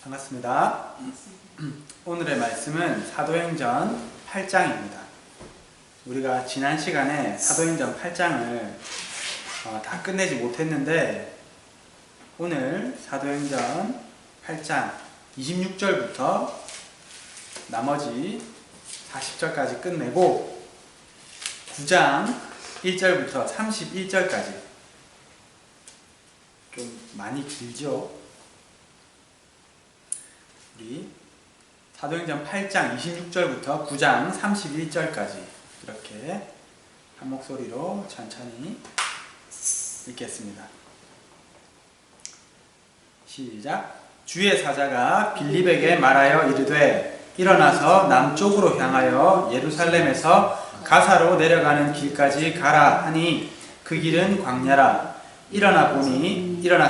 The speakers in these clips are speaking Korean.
반갑습니다. 오늘의 말씀은 사도행전 8장입니다. 우리가 지난 시간에 사도행전 8장을 다 끝내지 못했는데 오늘 사도행전 8장 26절부터 나머지 40절까지 끝내고 9장 1절부터 31절까지 좀 많이 길죠? 우리 사도행전 8장 26절부터 9장 31절까지 이렇게 한 목소리로 천천히 읽겠습니다. 시작. 주의 사자가 빌립에게 말하여 이르되 일어나서 남쪽으로 향하여 예루살렘에서 가사로 내려가는 길까지 가라 하니 그 길은 광야라. 일어나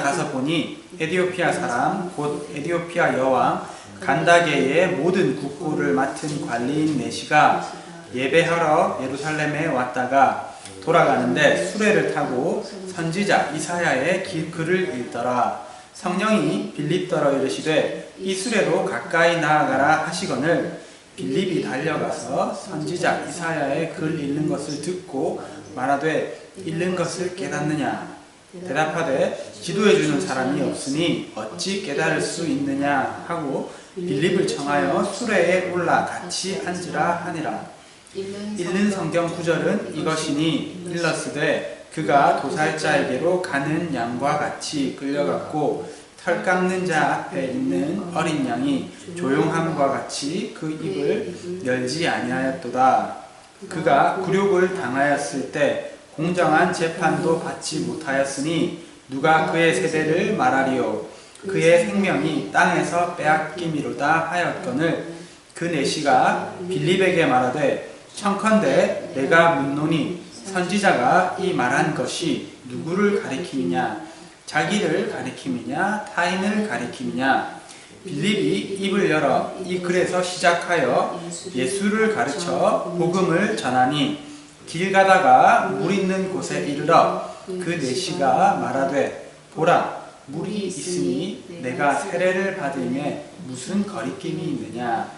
가서 보니 에디오피아 사람 곧 에디오피아 여왕 간다게의 모든 국고를 맡은 관리인 내시가 예배하러 예루살렘에 왔다가 돌아가는데 수레를 타고 선지자 이사야의 글을 읽더라. 성령이 빌립더러 이르시되 이 수레로 가까이 나아가라 하시거늘 빌립이 달려가서 선지자 이사야의 글 읽는 것을 듣고 말하되 읽는 것을 깨닫느냐. 대답하되 지도해주는 사람이 없으니 어찌 깨달을 수 있느냐 하고 빌립을 청하여 수레에 올라 같이 앉으라 하니라. 읽는 성경 구절은 이것이니 일러스되 그가 도살자에게로 가는 양과 같이 끌려갔고 털 깎는 자 앞에 있는 어린 양이 조용함과 같이 그 입을 열지 아니하였도다. 그가 굴욕을 당하였을 때 공정한 재판도 받지 못하였으니 누가 그의 세대를 말하리요. 그의 생명이 땅에서 빼앗김이로다 하였거늘 그 내시가 빌립에게 말하되 청컨대 내가 묻노니 선지자가 이 말한 것이 누구를 가리킴이냐 자기를 가리킴이냐 타인을 가리킴이냐. 빌립이 입을 열어 이 글에서 시작하여 예수를 가르쳐 복음을 전하니 길 가다가 물 있는 곳에 이르러 그 내시가 말하되 보라 물이 있으니 내가 세례를 받음에 무슨 거리낌이 있느냐.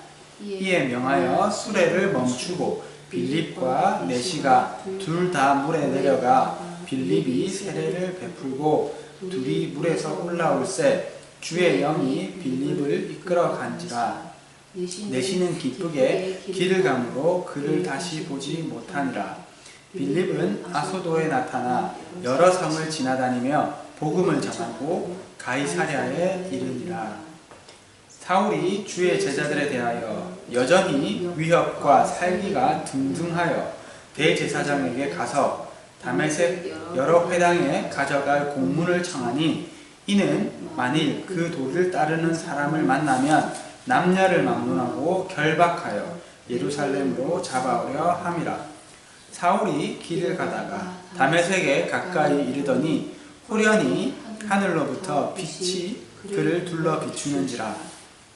이에 명하여 수레를 멈추고 빌립과 내시가 둘 다 물에 내려가 빌립이 세례를 베풀고 둘이 물에서 올라올새 주의 영이 빌립을 이끌어 간지라. 내시는 기쁘게 길을 가므로 그를 다시 보지 못하니라. 빌립은 아소도에 나타나 여러 성을 지나다니며 복음을 전하고 가이사랴에 이르니라. 사울이 주의 제자들에 대하여 여전히 위협과 살기가 등등하여 대제사장에게 가서 다메섹 여러 회당에 가져갈 공문을 청하니 이는 만일 그 도를 따르는 사람을 만나면 남녀를 막론하고 결박하여 예루살렘으로 잡아오려 함이라. 사울이 길을 가다가 다메섹에 가까이 이르더니 호련히 하늘로부터 빛이 그를 둘러 비추는지라.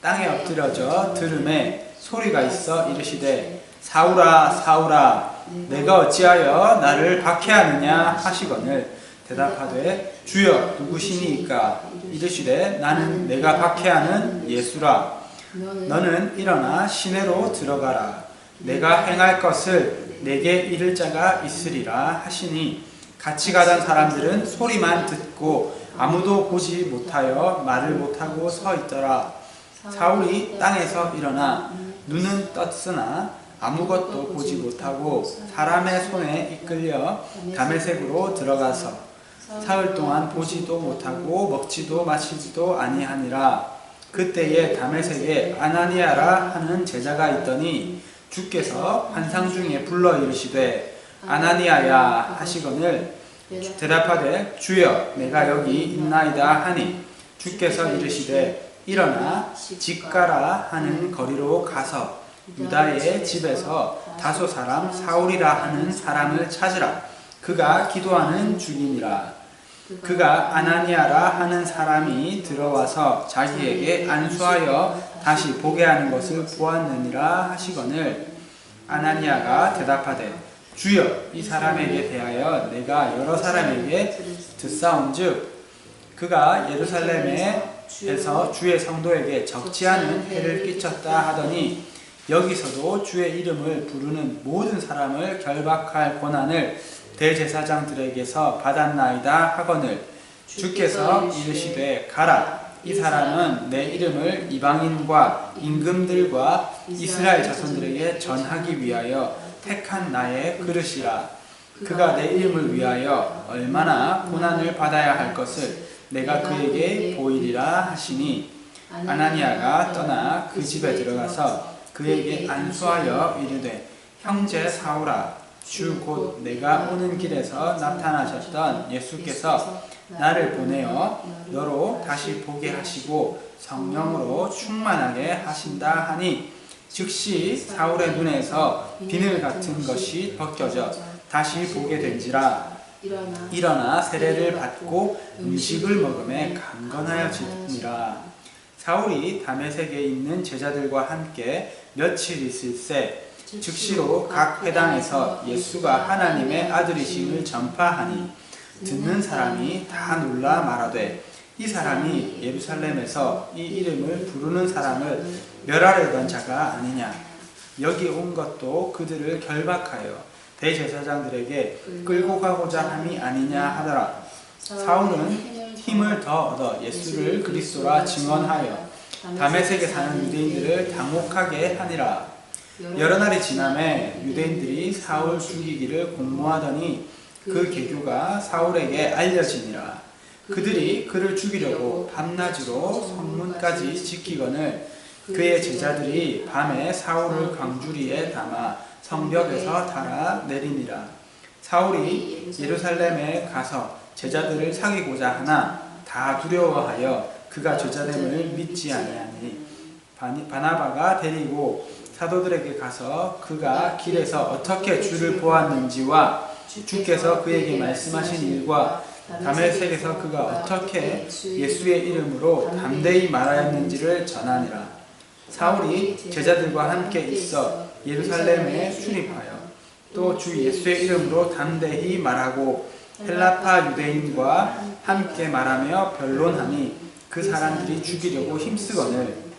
땅에 엎드려져 들음에 소리가 있어 이르시되 사울아 사울아 내가 어찌하여 나를 박해하느냐 하시거늘 대답하되 주여 누구시니이까. 이르시되 나는 내가 박해하는 예수라. 너는 일어나 시내로 들어가라. 내가 행할 것을 내게 이를 자가 있으리라 하시니 같이 가던 사람들은 소리만 듣고 아무도 보지 못하여 말을 못하고 서 있더라. 사울이 땅에서 일어나 눈은 떴으나 아무것도 보지 못하고 사람의 손에 이끌려 다메섹으로 들어가서 사흘 동안 보지도 못하고 먹지도 마시지도 아니하니라. 그때에 다메섹에 아나니아라 하는 제자가 있더니 주께서 환상 중에 불러 이르시되 아나니아야 하시거늘 대답하되 주여 내가 여기 있나이다 하니 주께서 이르시되 일어나 직가라 하는 거리로 가서 유다의 집에서 다소 사람 사울이라 하는 사람을 찾으라. 그가 기도하는 중이니라. 그가 아나니아라 하는 사람이 들어와서 자기에게 안수하여 다시 보게 하는 것을 보았느니라 하시거늘 아나니아가 대답하되 주여 이 사람에게 대하여 내가 여러 사람에게 듣사온즉 그가 예루살렘에 해서 주의 성도에게 적지 않은 해를 끼쳤다 하더니 여기서도 주의 이름을 부르는 모든 사람을 결박할 권한을 대제사장들에게서 받았나이다 하거늘 주께서 이르시되 가라 이 사람은 내 이름을 이방인과 임금들과 이스라엘 자손들에게 전하기 위하여 택한 나의 그릇이라 그가 내 이름을 위하여 얼마나 고난을 받아야 할 것을 내가 그에게 보이리라 하시니 아나니아가 떠나 그 집에 들어가서 그에게 안수하여 이르되 형제 사울아 주 곧 내가 오는 길에서 나타나셨던 예수께서 나를 보내어 너로 다시 보게 하시고 성령으로 충만하게 하신다 하니 즉시 사울의 눈에서 비늘 같은 것이 벗겨져 다시 보게 된지라 일어나 세례를 받고 음식을 먹음에 강건하여지니라. 사울이 다메섹에 있는 제자들과 함께 며칠 있을새 즉시로 각 회당에서 예수가 하나님의 아들이심을 전파하니 듣는 사람이 다 놀라 말하되 이 사람이 예루살렘에서 이 이름을 부르는 사람을 멸하려던 자가 아니냐. 여기 온 것도 그들을 결박하여 대제사장들에게 끌고 가고자 함이 아니냐 하더라. 사울은 힘을 더 얻어 예수를 그리스도라 증언하여 다메섹에 사는 유대인들을 당혹하게 하니라. 여러 날이 지남에 유대인들이 사울 죽이기를 공모하더니 그 계교가 사울에게 알려지니라. 그들이 그를 죽이려고 밤낮으로 성문까지 지키거늘 그의 제자들이 밤에 사울을 광주리에 담아 성벽에서 달아 내리니라. 사울이 예루살렘에 가서 제자들을 사귀고자 하나 다 두려워하여 그가 제자됨을 믿지 아니하니 바나바가 데리고 사도들에게 가서 그가 길에서 어떻게 주를 보았는지와 주께서 그에게 말씀하신 일과 다메섹에서 그가 어떻게 예수의 이름으로 담대히 말하였는지를 전하니라. 사울이 제자들과 함께 있어 예루살렘에 출입하여 또 주 예수의 이름으로 담대히 말하고 헬라파 유대인과 함께 말하며 변론하니 그 사람들이 죽이려고 힘쓰거늘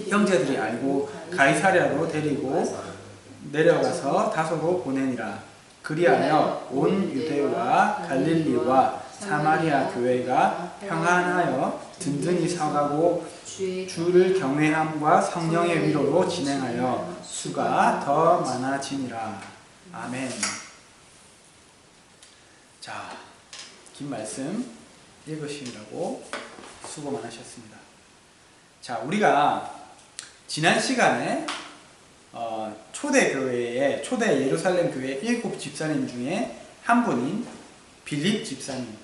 형제들이 알고 가이사랴로 데리고 내려가서 다소로 보내니라. 그리하여 온 유대와 갈릴리와 사마리아 교회가 평안하여 든든히 서가고 주를 경외함과 성령의 위로로 진행하여 수가 더 많아지니라. 아멘. 자, 긴 말씀 읽으시느라고 수고 많으셨습니다. 자, 우리가 지난 시간에 초대 예루살렘 교회 7 집사님 중에 한 분인 빌립 집사님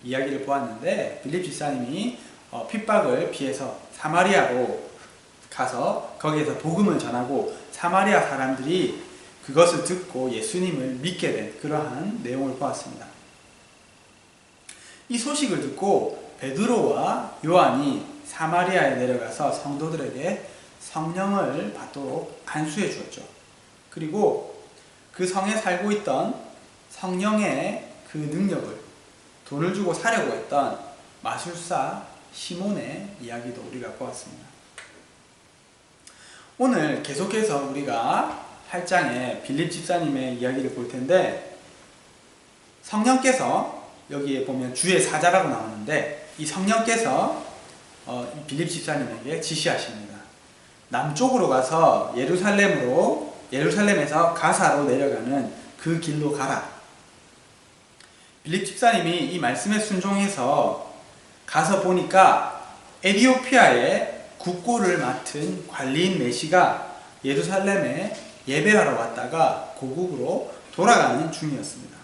이야기를 보았는데, 빌립 집사님이 핍박을 피해서 사마리아로 가서 거기에서 복음을 전하고 사마리아 사람들이 그것을 듣고 예수님을 믿게 된 그러한 내용을 보았습니다. 이 소식을 듣고 베드로와 요한이 사마리아에 내려가서 성도들에게 성령을 받도록 안수해 주었죠. 그리고 그 성에 살고 있던 성령의 그 능력을 돈을 주고 사려고 했던 마술사 시몬의 이야기도 우리가 보았습니다. 오늘 계속해서 우리가 8장에 빌립 집사님의 이야기를 볼 텐데, 성령께서 여기에 보면 주의 사자라고 나오는데 이 성령께서 빌립 집사님에게 지시하십니다. 남쪽으로 가서 예루살렘에서 가사로 내려가는 그 길로 가라. 빌립 집사님이 이 말씀에 순종해서 가서 보니까 에티오피아의 국고를 맡은 관리인 메시가 예루살렘에 예배하러 왔다가 고국으로 돌아가는 중이었습니다.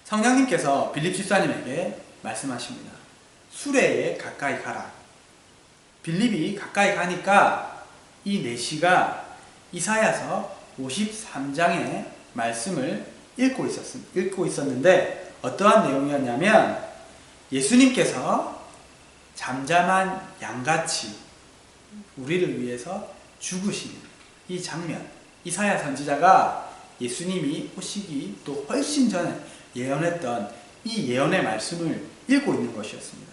성령님께서 빌립 집사님에게 말씀하십니다. 수레에 가까이 가라. 빌립이 가까이 가니까 이 메시가 이사야서 53장의 말씀을 읽고 있었는데 어떠한 내용이었냐면, 예수님께서 잠잠한 양같이 우리를 위해서 죽으신 이 장면, 이사야 선지자가 예수님이 오시기 또 훨씬 전에 예언했던 이 예언의 말씀을 읽고 있는 것이었습니다.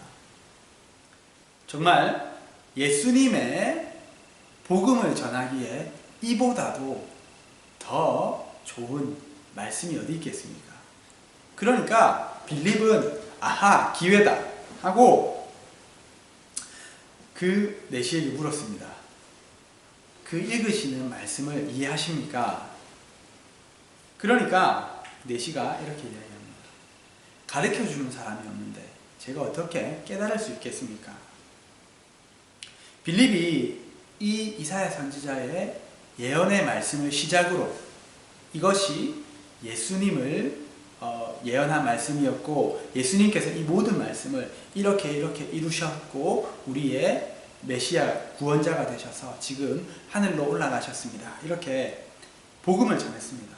정말 예수님의 복음을 전하기에 이보다도 더 좋은 말씀이 어디 있겠습니까? 그러니까 빌립은 아하, 기회다 하고 그 내시에게 물었습니다. 그 읽으시는 말씀을 이해하십니까? 그러니까 내시가 이렇게 이야기합니다. 가르쳐주는 사람이 없는데 제가 어떻게 깨달을 수 있겠습니까? 빌립이 이 이사야 선지자의 예언의 말씀을 시작으로 이것이 예수님을 예언한 말씀이었고 예수님께서 이 모든 말씀을 이렇게 이루셨고 우리의 메시아 구원자가 되셔서 지금 하늘로 올라가셨습니다. 이렇게 복음을 전했습니다.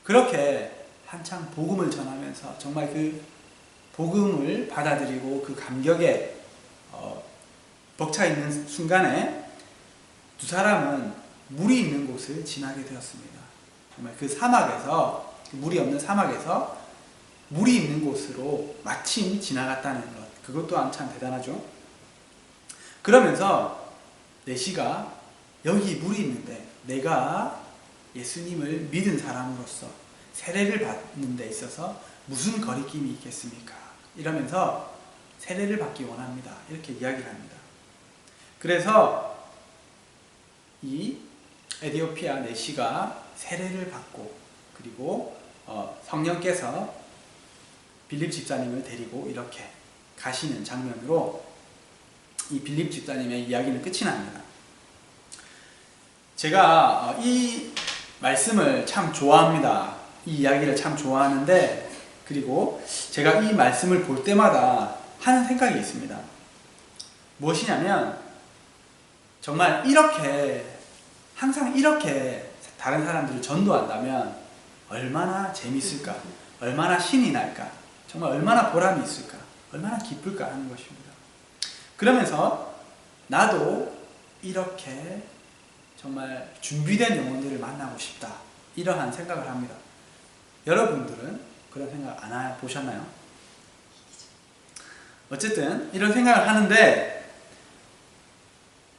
그렇게 한창 복음을 전하면서 정말 그 복음을 받아들이고 그 감격에 벅차 있는 순간에 두 사람은 물이 있는 곳을 지나게 되었습니다. 정말 그 사막에서, 물이 없는 사막에서 물이 있는 곳으로 마침 지나갔다는 것, 그것 또한 참 대단하죠. 그러면서 내시가 여기 물이 있는데 내가 예수님을 믿은 사람으로서 세례를 받는 데 있어서 무슨 거리낌이 있겠습니까? 이러면서 세례를 받기 원합니다. 이렇게 이야기를 합니다. 그래서 이 에디오피아 내시가 세례를 받고 그리고 성령께서 빌립 집사님을 데리고 이렇게 가시는 장면으로 이 빌립 집사님의 이야기는 끝이 납니다. 제가 이 말씀을 참 좋아합니다. 이 이야기를 참 좋아하는데 그리고 제가 이 말씀을 볼 때마다 하는 생각이 있습니다. 무엇이냐면 정말 이렇게 항상 이렇게 다른 사람들을 전도한다면 얼마나 재밌을까, 얼마나 신이 날까, 정말 얼마나 보람이 있을까, 얼마나 기쁠까 하는 것입니다. 그러면서 나도 이렇게 정말 준비된 영혼들을 만나고 싶다, 이러한 생각을 합니다. 여러분들은 그런 생각 안 해보셨나요? 어쨌든 이런 생각을 하는데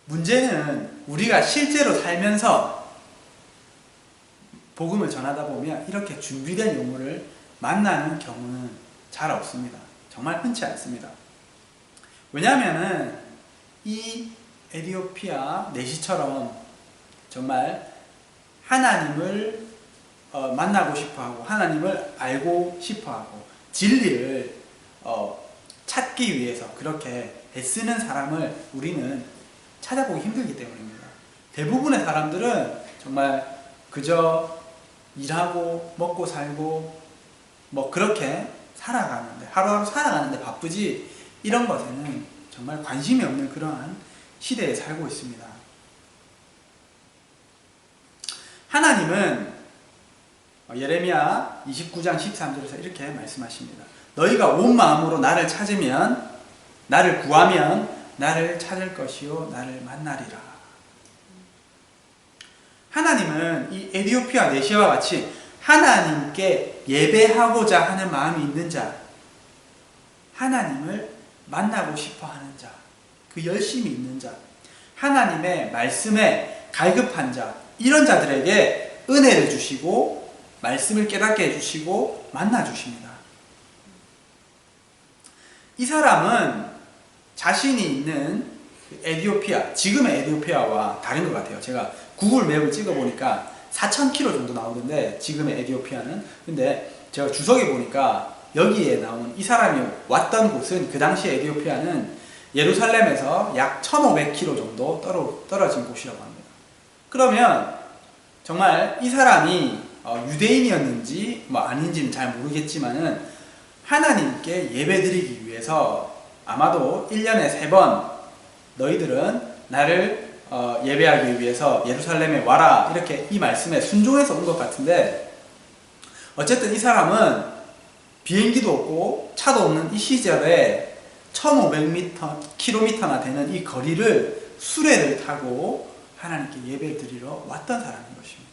문제는 우리가 실제로 살면서 복음을 전하다 보면 이렇게 준비된 영혼을 만나는 경우는 잘 없습니다. 정말 흔치 않습니다. 왜냐하면 이 에디오피아 내시처럼 정말 하나님을 만나고 싶어하고 하나님을 알고 싶어하고 진리를 찾기 위해서 그렇게 애쓰는 사람을 우리는 찾아보기 힘들기 때문입니다. 대부분의 사람들은 정말 그저 일하고 먹고 살고 뭐 그렇게 살아가는데 하루하루 살아가는데 바쁘지 이런 것에는 정말 관심이 없는 그러한 시대에 살고 있습니다. 하나님은 예레미야 29장 13절에서 이렇게 말씀하십니다. 너희가 온 마음으로 나를 찾으면 나를 구하면 나를 찾을 것이요 나를 만나리라. 하나님은 이 에디오피아 내시와 같이 하나님께 예배하고자 하는 마음이 있는 자, 하나님을 만나고 싶어 하는 자, 그 열심이 있는 자, 하나님의 말씀에 갈급한 자, 이런 자들에게 은혜를 주시고 말씀을 깨닫게 해주시고 만나 주십니다. 이 사람은 자신이 있는 에디오피아, 지금의 에디오피아와 다른 것 같아요. 제가 구글 맵을 찍어보니까 4,000km 정도 나오는데 지금의 에디오피아는, 근데 제가 주석에 보니까 여기에 나온 이 사람이 왔던 곳은 그 당시 에디오피아는 예루살렘에서 약 1,500km 정도 떨어진 곳이라고 합니다. 그러면 정말 이 사람이 유대인이었는지 뭐 아닌지는 잘 모르겠지만은 하나님께 예배드리기 위해서 아마도 1년에 3번 너희들은 나를 예배하기 위해서 예루살렘에 와라, 이렇게 이 말씀에 순종해서 온 것 같은데, 어쨌든 이 사람은 비행기도 없고 차도 없는 이 시절에 1500km나 되는 이 거리를 수레를 타고 하나님께 예배를 드리러 왔던 사람인 것입니다.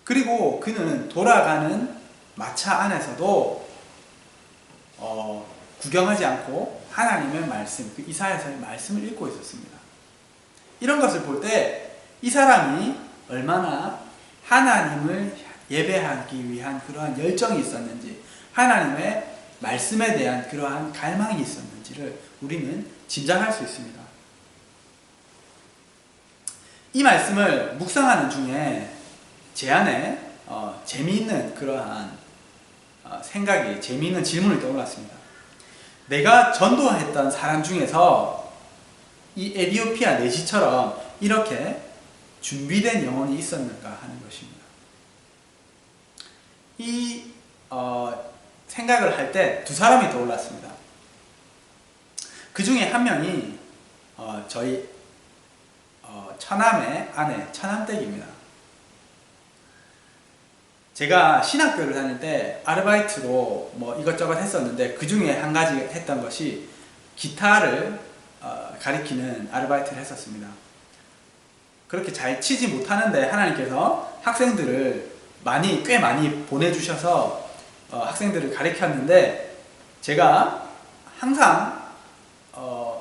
그리고 그는 돌아가는 마차 안에서도 구경하지 않고 하나님의 말씀, 그 이사야서의 말씀을 읽고 있었습니다. 이런 것을 볼 때 이 사람이 얼마나 하나님을 예배하기 위한 그러한 열정이 있었는지, 하나님의 말씀에 대한 그러한 갈망이 있었는지를 우리는 짐작할 수 있습니다. 이 말씀을 묵상하는 중에 제 안에 재미있는 그러한 생각이, 재미있는 질문이 떠올랐습니다. 내가 전도했던 사람 중에서 이 에디오피아 내시처럼 이렇게 준비된 영혼이 있었는가 하는 것입니다. 이 생각을 할 때 두 사람이 떠올랐습니다. 그 중에 한 명이 저희 처남의 아내, 처남댁입니다. 제가 신학교를 다닐 때 아르바이트로 뭐 이것저것 했었는데, 그 중에 한 가지 했던 것이 기타를 가리키는 아르바이트를 했었습니다. 그렇게 잘 치지 못하는데 하나님께서 학생들을 꽤 많이 보내주셔서 학생들을 가르쳤는데, 제가 항상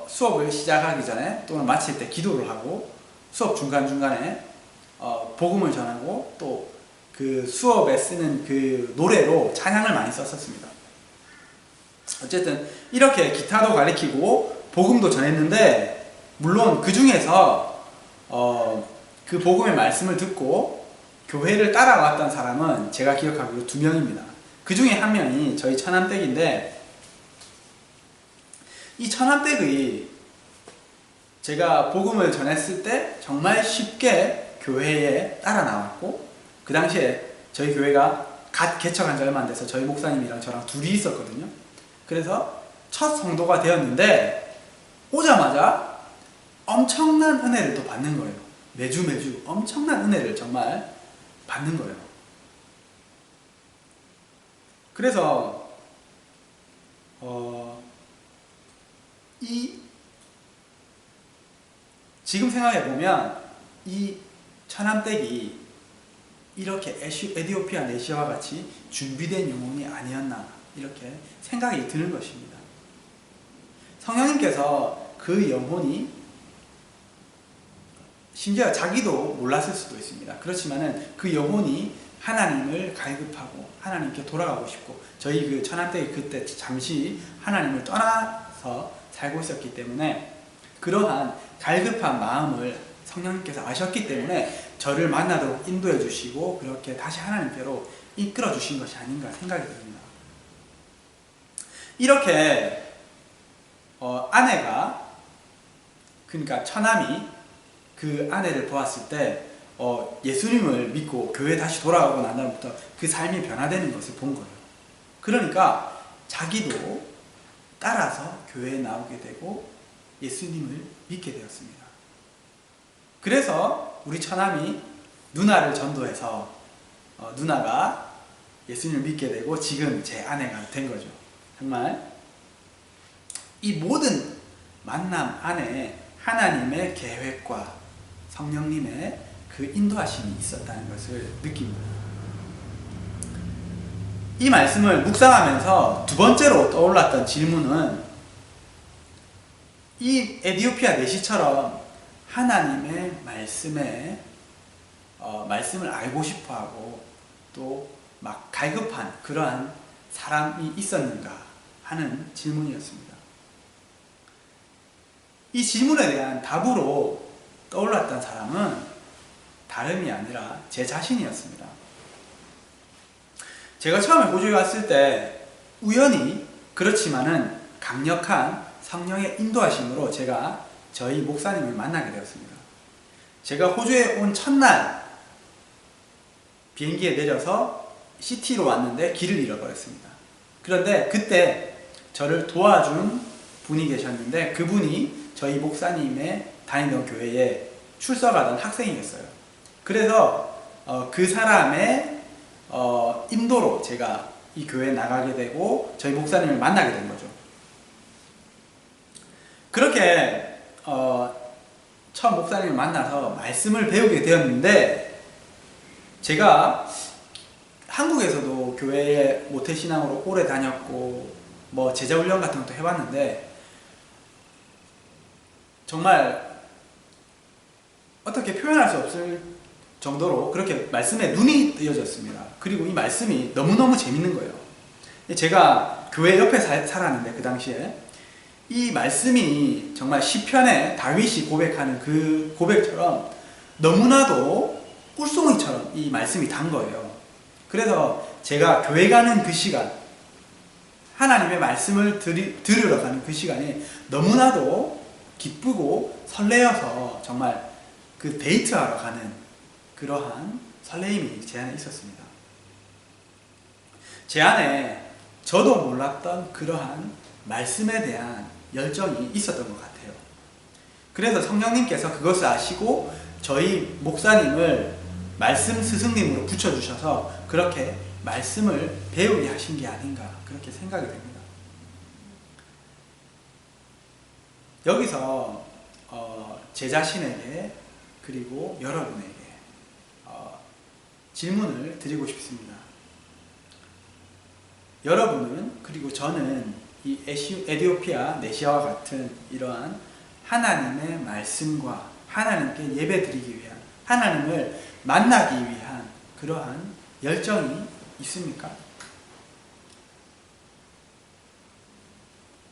수업을 시작하기 전에 또는 마칠 때 기도를 하고, 수업 중간중간에 복음을 전하고, 또 그 수업에 쓰는 그 노래로 찬양을 많이 썼었습니다. 어쨌든 이렇게 기타도 가르치고 복음도 전했는데, 물론 그 중에서 그 복음의 말씀을 듣고 교회를 따라왔던 사람은 제가 기억하기로 2명입니다. 그 중에 한 명이 저희 처남댁인데, 이 처남댁의 제가 복음을 전했을 때 정말 쉽게 교회에 따라 나왔고, 그 당시에 저희 교회가 갓 개척한 지 얼마 안 돼서 저희 목사님이랑 저랑 둘이 있었거든요. 그래서 첫 성도가 되었는데, 오자마자 엄청난 은혜를 또 받는 거예요. 매주 엄청난 은혜를 정말 받는 거예요. 그래서 지금 생각해보면 이 처남댁이 이렇게 에디오피아 내시와 같이 준비된 영혼이 아니었나, 이렇게 생각이 드는 것입니다. 성령님께서 그 영혼이, 심지어 자기도 몰랐을 수도 있습니다. 그렇지만은 그 영혼이 하나님을 갈급하고 하나님께 돌아가고 싶고, 저희 그 처남댁이 그때 잠시 하나님을 떠나서 살고 있었기 때문에 그러한 갈급한 마음을 성령님께서 아셨기 때문에 저를 만나도록 인도해 주시고, 그렇게 다시 하나님께로 이끌어 주신 것이 아닌가 생각이 듭니다. 이렇게 아내가, 그러니까 처남이 그 아내를 보았을 때 예수님을 믿고 교회에 다시 돌아가고 난 다음부터 그 삶이 변화되는 것을 본 거예요. 그러니까 자기도 따라서 교회에 나오게 되고 예수님을 믿게 되었습니다. 그래서 우리 처남이 누나를 전도해서 누나가 예수님을 믿게 되고 지금 제 아내가 된 거죠. 정말 이 모든 만남 안에 하나님의 계획과 성령님의 그 인도하심이 있었다는 것을 느낍니다. 이 말씀을 묵상하면서 두 번째로 떠올랐던 질문은, 이 에디오피아 내시처럼 하나님의 말씀을 알고 싶어하고 또 막 갈급한 그러한 사람이 있었는가 하는 질문이었습니다. 이 질문에 대한 답으로 떠올랐던 사람은 다름이 아니라 제 자신이었습니다. 제가 처음에 호주에 왔을 때 우연히, 그렇지만은 강력한 성령의 인도하심으로 제가 저희 목사님을 만나게 되었습니다. 제가 호주에 온 첫날 비행기에 내려서 시티로 왔는데 길을 잃어버렸습니다. 그런데 그때 저를 도와준 분이 계셨는데, 그분이 저희 목사님의 다니던 교회에 출석하던 학생이었어요. 그래서 그 사람의 인도로 제가 이 교회에 나가게 되고 저희 목사님을 만나게 된 거죠. 그렇게 처음 목사님을 만나서 말씀을 배우게 되었는데, 제가 한국에서도 교회에 모태신앙으로 오래 다녔고 뭐 제자훈련 같은 것도 해봤는데, 정말 어떻게 표현할 수 없을 정도로 그렇게 말씀에 눈이 뜨여졌습니다. 그리고 이 말씀이 너무너무 재밌는 거예요. 제가 교회 옆에 살았는데 그 당시에 이 말씀이 정말 시편에 다윗이 고백하는 그 고백처럼 너무나도 꿀송이처럼 이 말씀이 단 거예요. 그래서 제가 교회 가는 그 시간, 하나님의 말씀을 들으러 가는 그 시간이 너무나도 기쁘고 설레어서 정말 그 데이트하러 가는 그러한 설레임이 제 안에 있었습니다. 제 안에 저도 몰랐던 그러한 말씀에 대한 열정이 있었던 것 같아요. 그래서 성령님께서 그것을 아시고 저희 목사님을 말씀 스승님으로 붙여주셔서 그렇게 말씀을 배우게 하신 게 아닌가 그렇게 생각이 됩니다. 여기서 제 자신에게 그리고 여러분에게 질문을 드리고 싶습니다. 여러분은 그리고 저는 이 에디오피아 내시아와 같은 이러한 하나님의 말씀과 하나님께 예배드리기 위한 하나님을 만나기 위한 그러한 열정이 있습니까?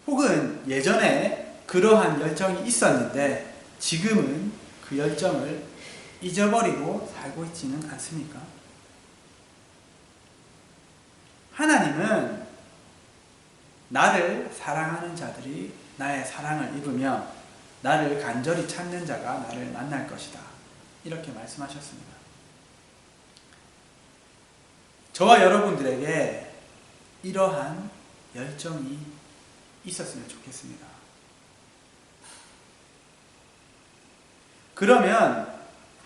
혹은 예전에 그러한 열정이 있었는데 지금은 그 열정을 잊어버리고 살고 있지는 않습니까? 하나님은 나를 사랑하는 자들이 나의 사랑을 입으며 나를 간절히 찾는 자가 나를 만날 것이다. 이렇게 말씀하셨습니다. 저와 여러분들에게 이러한 열정이 있었으면 좋겠습니다. 그러면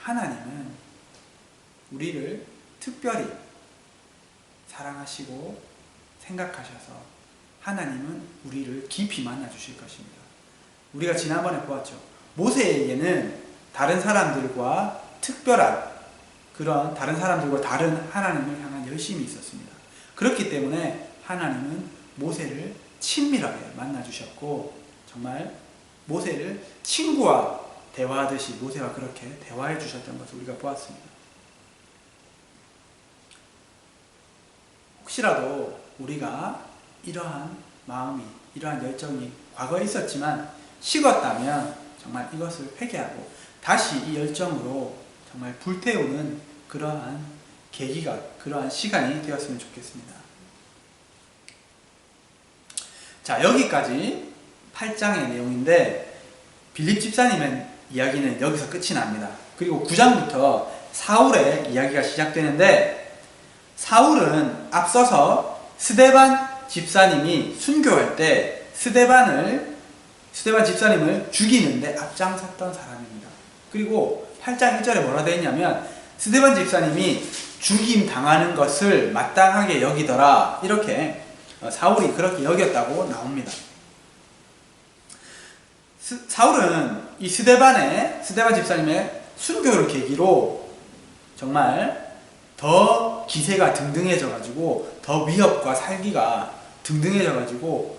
하나님은 우리를 특별히 사랑하시고 생각하셔서 하나님은 우리를 깊이 만나 주실 것입니다. 우리가 지난번에 보았죠. 모세에게는 다른 사람들과 특별한 그런 다른 사람들과 다른 하나님을 향한 열심이 있었습니다. 그렇기 때문에 하나님은 모세를 친밀하게 만나 주셨고 정말 모세를 친구와 대화하듯이 모세와 그렇게 대화해 주셨던 것을 우리가 보았습니다. 혹시라도 우리가 이러한 마음이 이러한 열정이 과거에 있었지만 식었다면 정말 이것을 회개하고 다시 이 열정으로 정말 불태우는 그러한 계기가 그러한 시간이 되었으면 좋겠습니다. 자, 여기까지 8장의 내용인데 빌립 집사님의 이야기는 여기서 끝이 납니다. 그리고 9장부터 사울의 이야기가 시작되는데 사울은 앞서서 스데반 집사님이 순교할 때 스데반 집사님을 죽이는데 앞장섰던 사람입니다. 그리고 8장 1절에 뭐라 되어 있냐면 스데반 집사님이 죽임 당하는 것을 마땅하게 여기더라 이렇게 사울이 그렇게 여겼다고 나옵니다. 사울은 이 스데반 집사님의 순교를 계기로 정말 더 기세가 등등해져가지고 더 위협과 살기가 등등해져가지고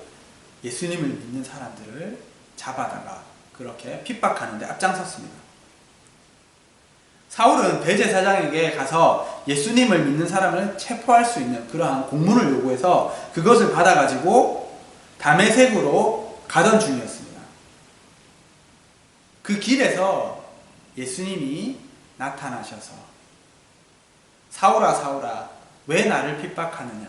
예수님을 믿는 사람들을 잡아다가 그렇게 핍박하는데 앞장섰습니다. 사울은 대제사장에게 가서 예수님을 믿는 사람을 체포할 수 있는 그러한 공문을 요구해서 그것을 받아가지고 다메섹으로 가던 중이었습니다. 그 길에서 예수님이 나타나셔서 사울아 사울아 왜 나를 핍박하느냐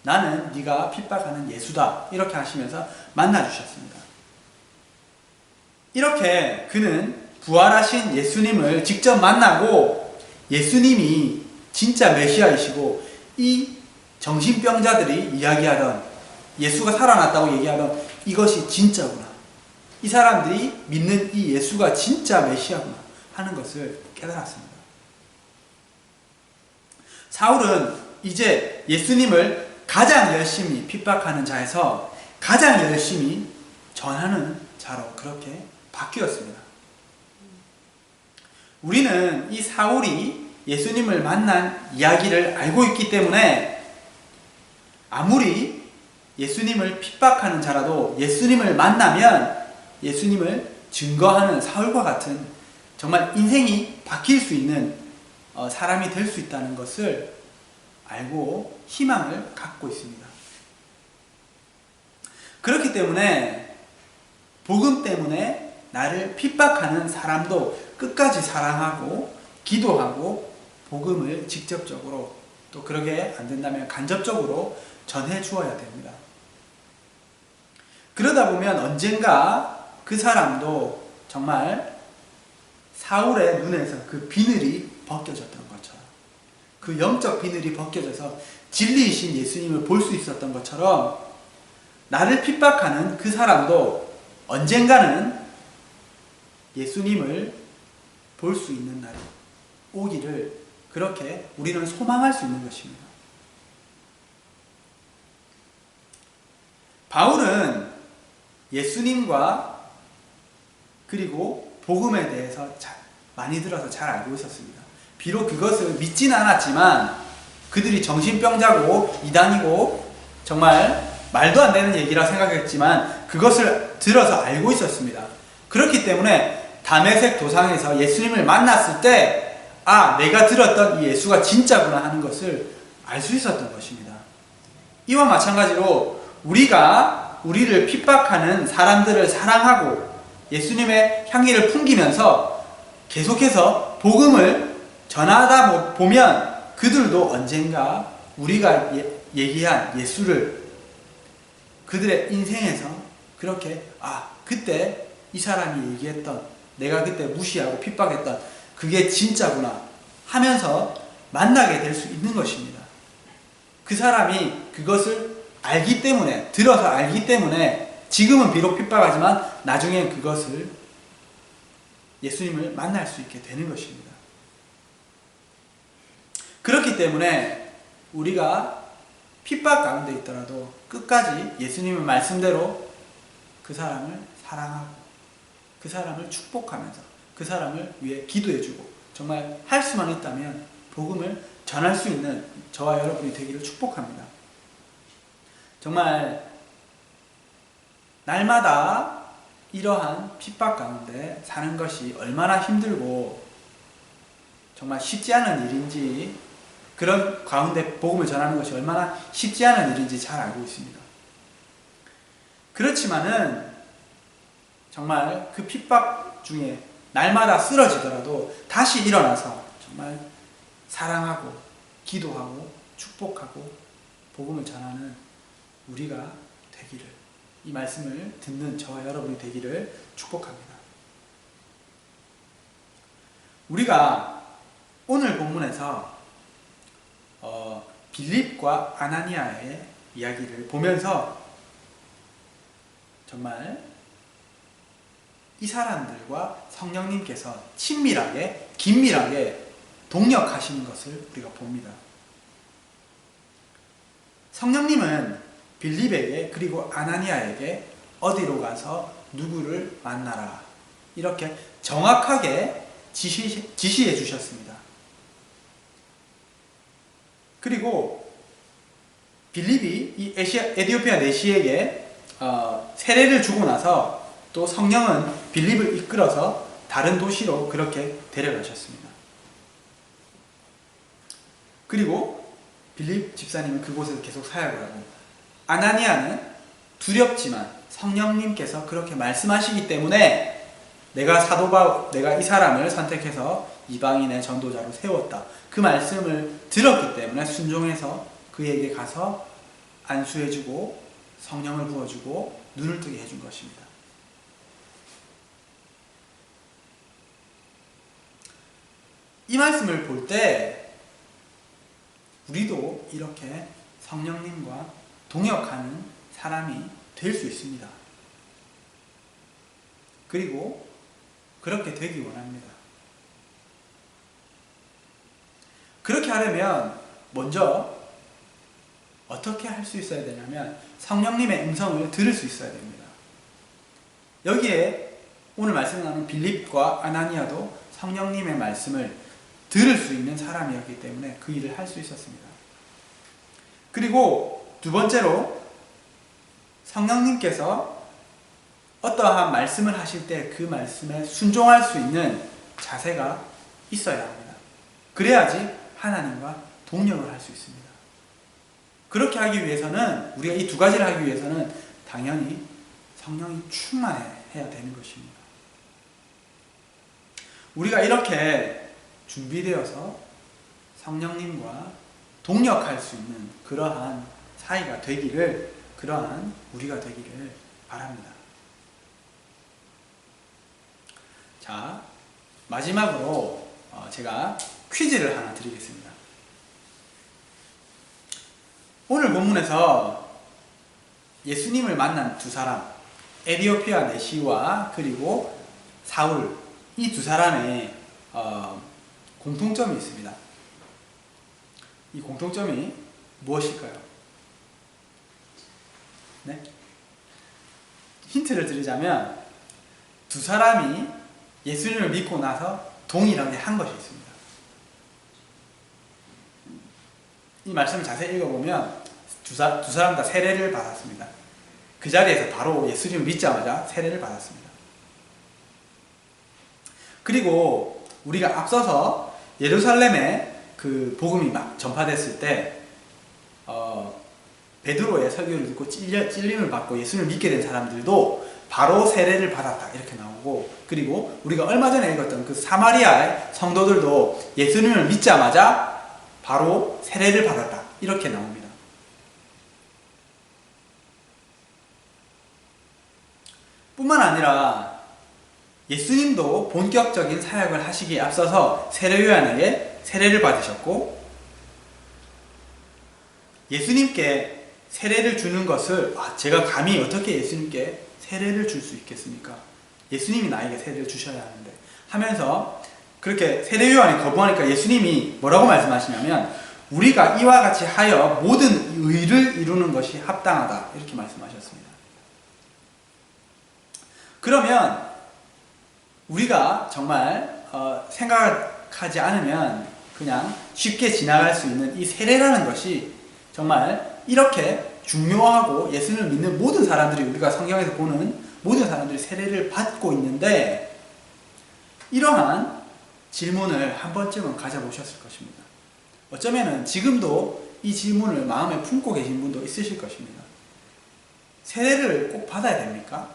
나는 네가 핍박하는 예수다 이렇게 하시면서 만나주셨습니다. 이렇게 그는 부활하신 예수님을 직접 만나고 예수님이 진짜 메시아이시고 이 정신병자들이 이야기하던 예수가 살아났다고 얘기하던 이것이 진짜구나 이 사람들이 믿는 이 예수가 진짜 메시아구나 하는 것을 깨달았습니다. 사울은 이제 예수님을 가장 열심히 핍박하는 자에서 가장 열심히 전하는 자로 그렇게 바뀌었습니다. 우리는 이 사울이 예수님을 만난 이야기를 알고 있기 때문에 아무리 예수님을 핍박하는 자라도 예수님을 만나면 예수님을 증거하는 사울과 같은 정말 인생이 바뀔 수 있는 사람이 될 수 있다는 것을 알고 희망을 갖고 있습니다. 그렇기 때문에 복음 때문에 나를 핍박하는 사람도 끝까지 사랑하고 기도하고 복음을 직접적으로, 또 그러게 안 된다면 간접적으로 전해 주어야 됩니다. 그러다 보면 언젠가 그 사람도 정말 사울의 눈에서 그 비늘이 벗겨졌던 것처럼, 그 영적 비늘이 벗겨져서 진리이신 예수님을 볼 수 있었던 것처럼, 나를 핍박하는 그 사람도 언젠가는 예수님을 볼 수 있는 날이 오기를, 그렇게 우리는 소망할 수 있는 것입니다. 바울은 예수님과 그리고 복음에 대해서 많이 들어서 잘 알고 있었습니다. 비록 그것을 믿지는 않았지만 그들이 정신병자고 이단이고 정말 말도 안 되는 얘기라 생각했지만 그것을 들어서 알고 있었습니다. 그렇기 때문에 다메섹 도상에서 예수님을 만났을 때 내가 들었던 이 예수가 진짜구나 하는 것을 알 수 있었던 것입니다. 이와 마찬가지로 우리가 우리를 핍박하는 사람들을 사랑하고 예수님의 향기를 풍기면서 계속해서 복음을 전하다 보면 그들도 언젠가 우리가 얘기한 예수를 그들의 인생에서 그렇게 그때 이 사람이 얘기했던, 내가 그때 무시하고 핍박했던 그게 진짜구나 하면서 만나게 될 수 있는 것입니다. 그 사람이 그것을 알기 때문에, 들어서 알기 때문에 지금은 비록 핍박하지만 나중에 그것을 예수님을 만날 수 있게 되는 것입니다. 그렇기 때문에 우리가 핍박 가운데 있더라도 끝까지 예수님의 말씀대로 그 사람을 사랑하고 그 사람을 축복하면서 그 사람을 위해 기도해주고, 정말 할 수만 있다면 복음을 전할 수 있는 저와 여러분이 되기를 축복합니다. 정말 날마다 이러한 핍박 가운데 사는 것이 얼마나 힘들고 정말 쉽지 않은 일인지, 그런 가운데 복음을 전하는 것이 얼마나 쉽지 않은 일인지 잘 알고 있습니다. 그렇지만은 정말 그 핍박 중에 날마다 쓰러지더라도 다시 일어나서 정말 사랑하고 기도하고 축복하고 복음을 전하는 우리가 되기를, 이 말씀을 듣는 저와 여러분이 되기를 축복합니다. 우리가 오늘 본문에서 빌립과 아나니아의 이야기를 보면서 정말 이 사람들과 성령님께서 친밀하게, 긴밀하게 동역하시는 것을 우리가 봅니다. 성령님은 빌립에게 그리고 아나니아에게 어디로 가서 누구를 만나라, 이렇게 정확하게 지시해 주셨습니다. 그리고 빌립이 이 에디오피아 내시에게 세례를 주고 나서 또 성령은 빌립을 이끌어서 다른 도시로 그렇게 데려가셨습니다. 그리고 빌립 집사님은 그곳에서 계속 사역을 하고, 아나니아는 두렵지만 성령님께서 그렇게 말씀하시기 때문에 내가 이 사람을 선택해서 이방인의 전도자로 세웠다, 그 말씀을 들었기 때문에 순종해서 그에게 가서 안수해주고 성령을 부어주고 눈을 뜨게 해준 것입니다. 이 말씀을 볼 때 우리도 이렇게 성령님과 동역하는 사람이 될 수 있습니다. 그리고 그렇게 되기 원합니다. 그렇게 하려면 먼저 어떻게 할 수 있어야 되냐면 성령님의 음성을 들을 수 있어야 됩니다. 여기에 오늘 말씀 나눈 빌립과 아나니아도 성령님의 말씀을 들을 수 있는 사람이었기 때문에 그 일을 할 수 있었습니다. 그리고 두 번째로 성령님께서 어떠한 말씀을 하실 때 그 말씀에 순종할 수 있는 자세가 있어야 합니다. 그래야지 하나님과 동력을 할 수 있습니다. 그렇게 하기 위해서는, 우리가 이 두 가지를 하기 위해서는 당연히 성령이 충만해야 되는 것입니다. 우리가 이렇게 준비되어서 성령님과 동력할 수 있는 그러한 사이가 되기를, 그러한 우리가 되기를 바랍니다. 자, 마지막으로 제가 퀴즈를 하나 드리겠습니다. 오늘 본문에서 예수님을 만난 두 사람, 에디오피아 내시와 그리고 사울, 이 두 사람의 공통점이 있습니다. 이 공통점이 무엇일까요? 네? 힌트를 드리자면 두 사람이 예수님을 믿고 나서 동일하게 한 것이 있습니다. 이 말씀을 자세히 읽어보면 두 사람 다 세례를 받았습니다. 그 자리에서 바로 예수님을 믿자마자 세례를 받았습니다. 그리고 우리가 앞서서 예루살렘에 그 복음이 막 전파됐을 때 베드로의 설교를 듣고 찔림을 받고 예수님을 믿게 된 사람들도 바로 세례를 받았다 이렇게 나오고, 그리고 우리가 얼마 전에 읽었던 그 사마리아의 성도들도 예수님을 믿자마자 바로 세례를 받았다 이렇게 나옵니다. 뿐만 아니라 예수님도 본격적인 사역을 하시기에 앞서서 세례요한에게 세례를 받으셨고, 예수님께 세례를 주는 것을 제가 감히 어떻게 예수님께 세례를 줄 수 있겠습니까? 예수님이 나에게 세례를 주셔야 하는데 하면서 그렇게 세례요한이 거부하니까 예수님이 뭐라고 말씀하시냐면 우리가 이와 같이 하여 모든 의를 이루는 것이 합당하다 이렇게 말씀하셨습니다. 그러면 우리가 정말 생각하지 않으면 그냥 쉽게 지나갈 수 있는 이 세례라는 것이 정말 이렇게 중요하고 예수님을 믿는 모든 사람들이, 우리가 성경에서 보는 모든 사람들이 세례를 받고 있는데, 이러한 질문을 한 번쯤은 가져보셨을 것입니다. 어쩌면은 지금도 이 질문을 마음에 품고 계신 분도 있으실 것입니다. 세례를 꼭 받아야 됩니까?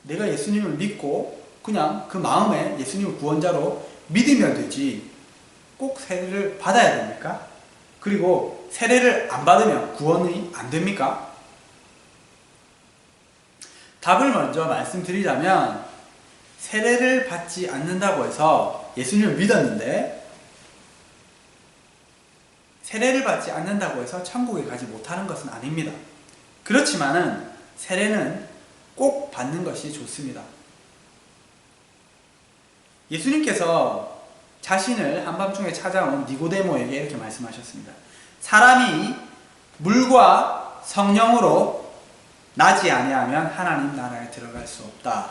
내가 예수님을 믿고 그냥 그 마음에 예수님을 구원자로 믿으면 되지 꼭 세례를 받아야 됩니까? 그리고 세례를 안 받으면 구원이 안 됩니까? 답을 먼저 말씀드리자면, 세례를 받지 않는다고 해서 예수님을 믿었는데 세례를 받지 않는다고 해서 천국에 가지 못하는 것은 아닙니다. 그렇지만은 세례는 꼭 받는 것이 좋습니다. 예수님께서 자신을 한밤중에 찾아온 니고데모에게 이렇게 말씀하셨습니다. 사람이 물과 성령으로 나지 아니하면 하나님 나라에 들어갈 수 없다.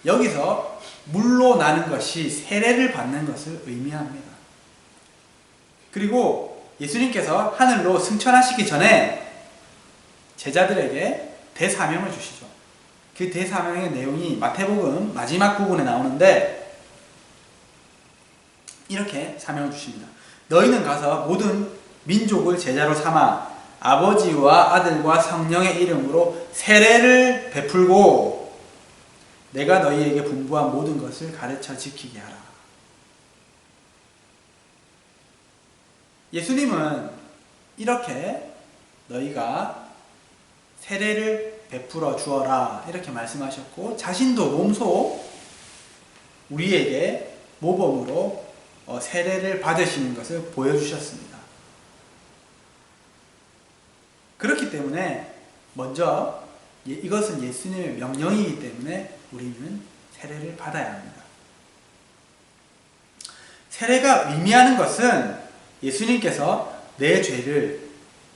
여기서 물로 나는 것이 세례를 받는 것을 의미합니다. 그리고 예수님께서 하늘로 승천하시기 전에 제자들에게 대사명을 주시죠. 그 대사명의 내용이 마태복음 마지막 부분에 나오는데 이렇게 사명을 주십니다. 너희는 가서 모든 민족을 제자로 삼아 아버지와 아들과 성령의 이름으로 세례를 베풀고 내가 너희에게 분부한 모든 것을 가르쳐 지키게 하라. 예수님은 이렇게 너희가 세례를 베풀어 주어라 이렇게 말씀하셨고, 자신도 몸소 우리에게 모범으로 세례를 받으시는 것을 보여주셨습니다. 그렇기 때문에 먼저 이것은 예수님의 명령이기 때문에 우리는 세례를 받아야 합니다. 세례가 의미하는 것은 예수님께서 내 죄를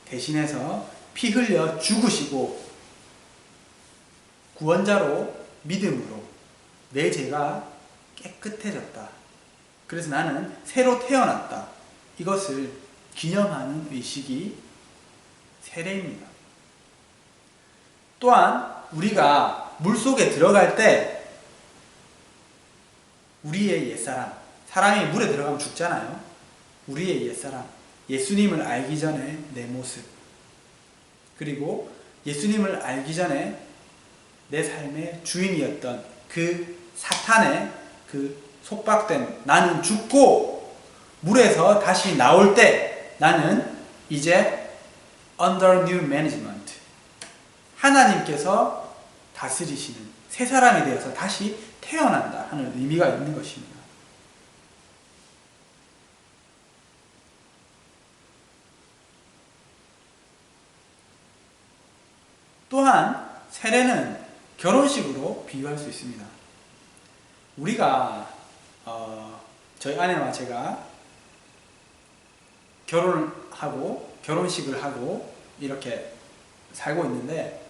대신해서 피 흘려 죽으시고 구원자로 믿음으로 내 죄가 깨끗해졌다. 그래서 나는 새로 태어났다. 이것을 기념하는 의식이 세례입니다. 또한 우리가 물속에 들어갈 때 우리의 옛사람, 사람이 물에 들어가면 죽잖아요. 우리의 옛사람, 예수님을 알기 전에 내 모습, 그리고 예수님을 알기 전에 내 삶의 주인이었던 그 사탄의 그 속박된 나는 죽고 물에서 다시 나올 때 나는 이제 under new management, 하나님께서 다스리시는 새 사람이 되어서 다시 태어난다 하는 의미가 있는 것입니다. 또한 세례는 결혼식으로 비유할 수 있습니다. 우리가 저희 아내와 제가 결혼을 하고 결혼식을 하고 이렇게 살고 있는데,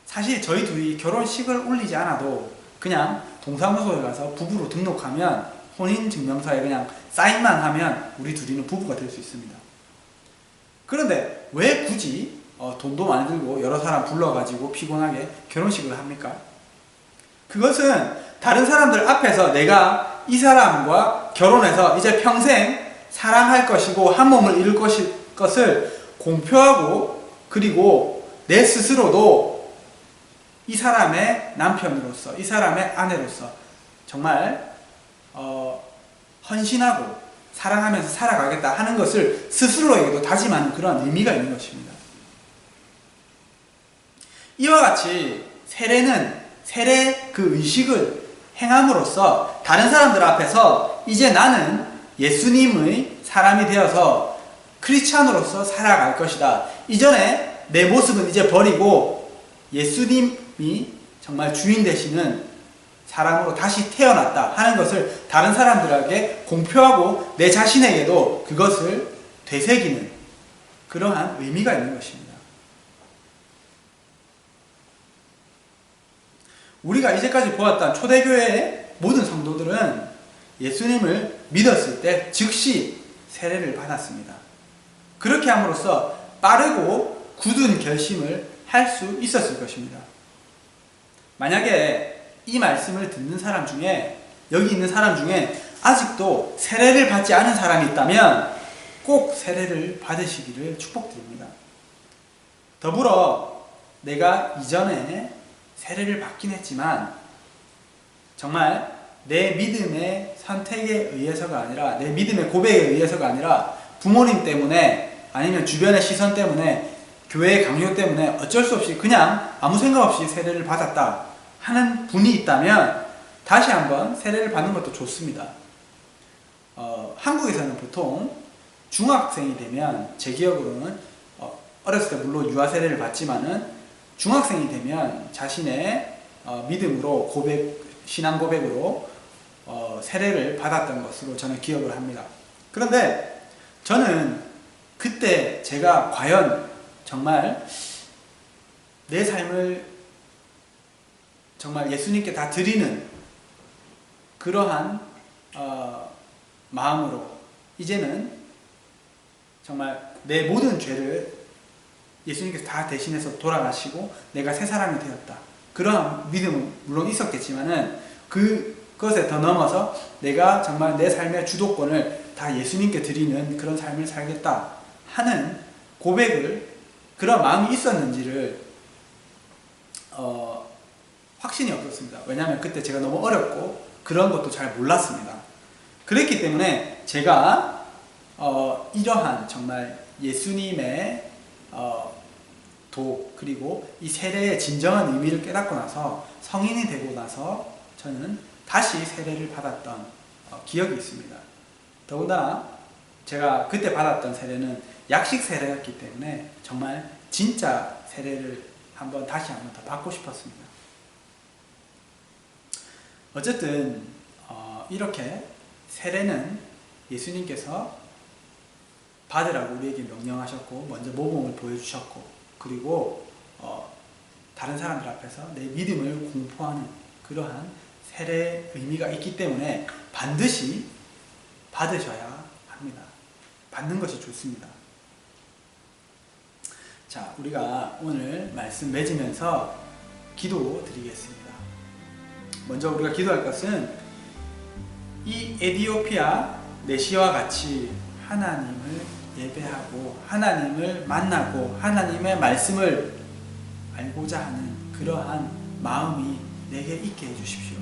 사실 저희 둘이 결혼식을 올리지 않아도 그냥 동사무소에 가서 부부로 등록하면 혼인증명서에 그냥 사인만 하면 우리 둘이는 부부가 될 수 있습니다. 그런데 왜 굳이 돈도 많이 들고 여러 사람 불러가지고 피곤하게 결혼식을 합니까? 그것은 다른 사람들 앞에서 내가 이 사람과 결혼해서 이제 평생 사랑할 것이고 한 몸을 이룰 것을 공표하고, 그리고 내 스스로도 이 사람의 남편으로서, 이 사람의 아내로서 정말 헌신하고 사랑하면서 살아가겠다 하는 것을 스스로에게도 다짐하는 그런 의미가 있는 것입니다. 이와 같이 세례는 세례 그 의식을 행함으로써 다른 사람들 앞에서 이제 나는 예수님의 사람이 되어서 크리스찬으로서 살아갈 것이다. 이전에 내 모습은 이제 버리고 예수님이 정말 주인 되시는 사람으로 다시 태어났다 하는 것을 다른 사람들에게 공표하고 내 자신에게도 그것을 되새기는 그러한 의미가 있는 것입니다. 우리가 이제까지 보았던 초대교회의 모든 성도들은 예수님을 믿었을 때 즉시 세례를 받았습니다. 그렇게 함으로써 빠르고 굳은 결심을 할 수 있었을 것입니다. 만약에 이 말씀을 듣는 사람 중에, 여기 있는 사람 중에 아직도 세례를 받지 않은 사람이 있다면 꼭 세례를 받으시기를 축복드립니다. 더불어 내가 이전에 세례를 받긴 했지만 정말 내 믿음의 선택에 의해서가 아니라, 내 믿음의 고백에 의해서가 아니라 부모님 때문에 아니면 주변의 시선 때문에 교회의 강요 때문에 어쩔 수 없이 그냥 아무 생각 없이 세례를 받았다 하는 분이 있다면 다시 한번 세례를 받는 것도 좋습니다. 한국에서는 보통 중학생이 되면, 제 기억으로는 어렸을 때 물론 유아 세례를 받지만은 중학생이 되면 자신의 믿음으로 신앙 고백으로 세례를 받았던 것으로 저는 기억을 합니다. 그런데 저는 그때 제가 과연 정말 내 삶을 정말 예수님께 다 드리는 그러한 마음으로 이제는 정말 내 모든 죄를 예수님께서 다 대신해서 돌아가시고 내가 새 사람이 되었다, 그러한 믿음은 물론 있었겠지만은 그것에 더 넘어서 내가 정말 내 삶의 주도권을 다 예수님께 드리는 그런 삶을 살겠다 하는 고백을, 그런 마음이 있었는지를 확신이 없었습니다. 왜냐하면 그때 제가 너무 어렸고 그런 것도 잘 몰랐습니다. 그랬기 때문에 제가 이러한 정말 예수님의 그리고 이 세례의 진정한 의미를 깨닫고 나서 성인이 되고 나서 저는 다시 세례를 받았던 기억이 있습니다. 더군다나 제가 그때 받았던 세례는 약식 세례였기 때문에 정말 진짜 세례를 다시 한번 더 받고 싶었습니다. 어쨌든 이렇게 세례는 예수님께서 받으라고 우리에게 명령하셨고 먼저 모범을 보여주셨고, 그리고 다른 사람들 앞에서 내 믿음을 공포하는 그러한 세례의 의미가 있기 때문에 반드시 받으셔야 합니다. 받는 것이 좋습니다. 자, 우리가 오늘 말씀 맺으면서 기도 드리겠습니다. 먼저 우리가 기도할 것은 이 에디오피아 내시와 같이 하나님을 예배하고 하나님을 만나고 하나님의 말씀을 알고자 하는 그러한 마음이 내게 있게 해주십시오.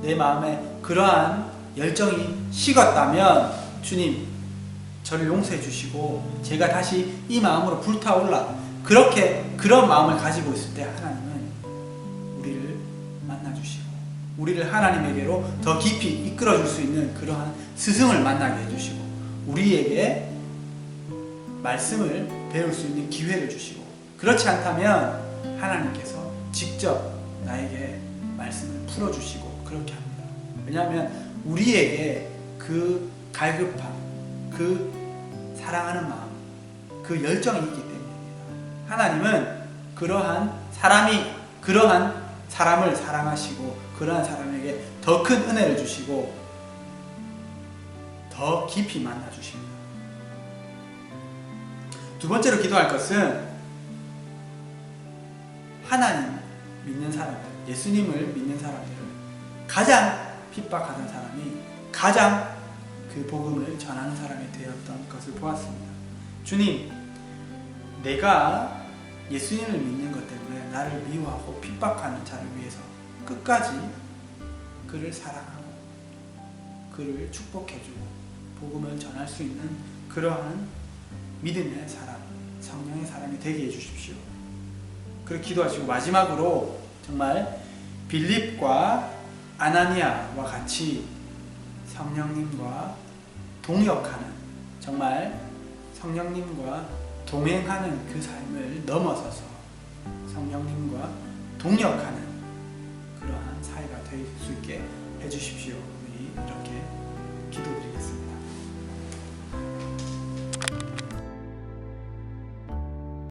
내 마음에 그러한 열정이 식었다면 주님 저를 용서해 주시고 제가 다시 이 마음으로 불타올라 그런 마음을 가지고 있을 때 하나님은 우리를 만나 주시고 우리를 하나님에게로 더 깊이 이끌어 줄 수 있는 그러한 스승을 만나게 해 주시고 우리에게 말씀을 배울 수 있는 기회를 주시고 그렇지 않다면 하나님께서 직접 나에게 말씀을 풀어주시고 그렇게 합니다. 왜냐하면 우리에게 그 갈급함, 그 사랑하는 마음, 그 열정이 있기 때문입니다. 하나님은 그러한 사람을 사랑하시고 그러한 사람에게 더 큰 은혜를 주시고 더 깊이 만나 주십니다. 두 번째로 기도할 것은 하나님 믿는 사람들, 예수님을 믿는 사람들을 가장 핍박하던 사람이 가장 그 복음을 전하는 사람이 되었던 것을 보았습니다. 주님, 내가 예수님을 믿는 것 때문에 나를 미워하고 핍박하는 자를 위해서 끝까지 그를 사랑하고 그를 축복해주고 복음을 전할 수 있는 그러한 믿음의 사람, 성령의 사람이 되게 해주십시오. 그렇게 기도하시고 마지막으로 정말 빌립과 아나니아와 같이 성령님과 동역하는 정말 성령님과 동행하는 그 삶을 넘어서서 성령님과 동역하는 그러한 사회가 될 수 있게 해주십시오. 우리 이렇게 기도드리겠습니다.